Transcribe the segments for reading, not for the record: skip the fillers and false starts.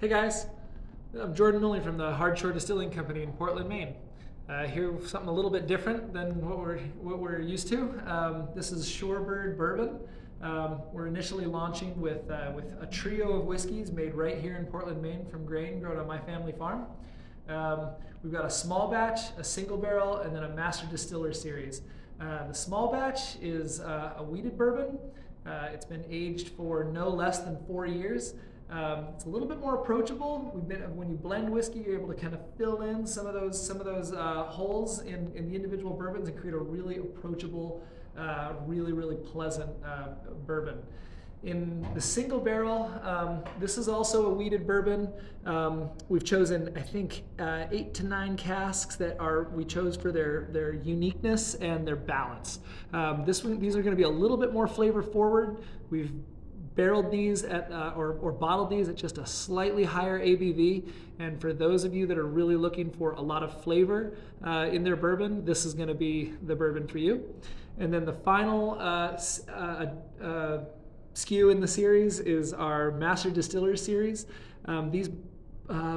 Hey guys, I'm Jordan Milling from the Hardshore Distilling Company in Portland, Maine. Here with something a little bit different than what we're used to. This is Shore Bird Bourbon. We're initially launching with a trio of whiskeys made right here in Portland, Maine from grain grown on my family farm. We've got a small batch, a single barrel, and then a master distiller series. The small batch is a wheated bourbon. It's been aged for no less than 4 years. It's a little bit more approachable. When you blend whiskey, you're able to kind of fill in some of those holes in the individual bourbons and create a really approachable, really pleasant bourbon. In the single barrel, this is also a wheated bourbon. We've chosen, I think, 8 to 9 casks that we chose for their uniqueness and their balance. These are going to be a little bit more flavor forward. We've barreled these or bottled these at just a slightly higher ABV. And for those of you that are really looking for a lot of flavor in their bourbon, this is going to be the bourbon for you. And then the final SKU in the series is our Master Distiller series. These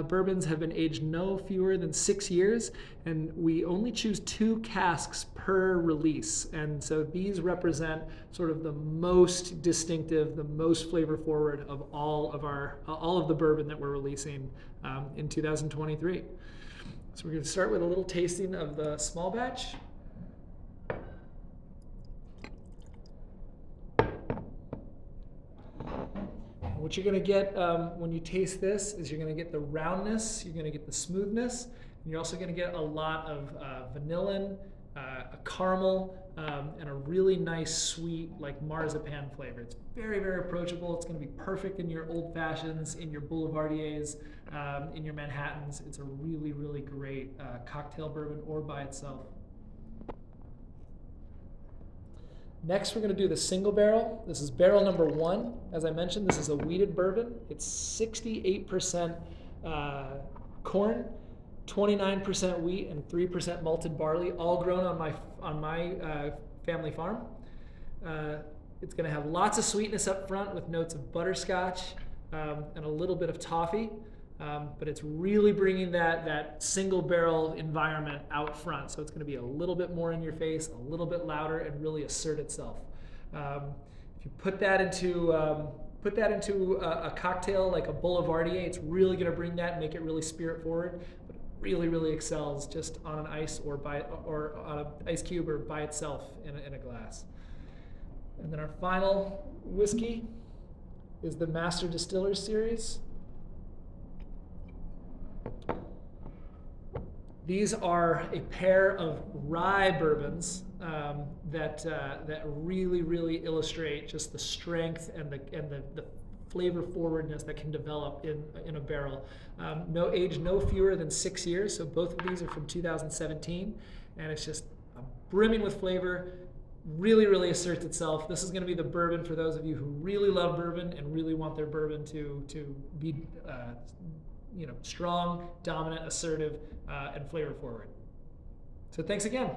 bourbons have been aged no fewer than 6 years, and we only choose 2 casks per release. And so these represent sort of the most distinctive, the most flavor forward of all of the bourbon that we're releasing in 2023. So we're going to start with a little tasting of the small batch. What you're going to get when you taste this is you're going to get the roundness, you're going to get the smoothness, and you're also going to get a lot of vanillin, a caramel, and a really nice sweet like marzipan flavor. It's very approachable. It's going to be perfect in your old fashions, in your boulevardiers, in your Manhattans. It's a really great cocktail bourbon or by itself. Next, we're going to do the single barrel. This is barrel number 1. As I mentioned, this is a wheated bourbon. It's 68% corn, 29% wheat, and 3% malted barley, all grown on my family farm. It's going to have lots of sweetness up front with notes of butterscotch and a little bit of toffee. But it's really bringing that single barrel environment out front. So it's going to be a little bit more in your face, a little bit louder, and really assert itself. If you put that into a cocktail like a boulevardier, it's really going to bring that and make it really spirit forward. But it really excels just on an ice or on an ice cube or by itself in a glass. And then our final whiskey is the Master Distiller series. These are a pair of rye bourbons that really illustrate just the strength and the flavor forwardness that can develop in a barrel. Aged no fewer than 6 years, so both of these are from 2017, and it's just brimming with flavor. Really asserts itself. This is going to be the bourbon for those of you who really love bourbon and really want their bourbon to be strong, dominant, assertive, and flavor forward. So thanks again.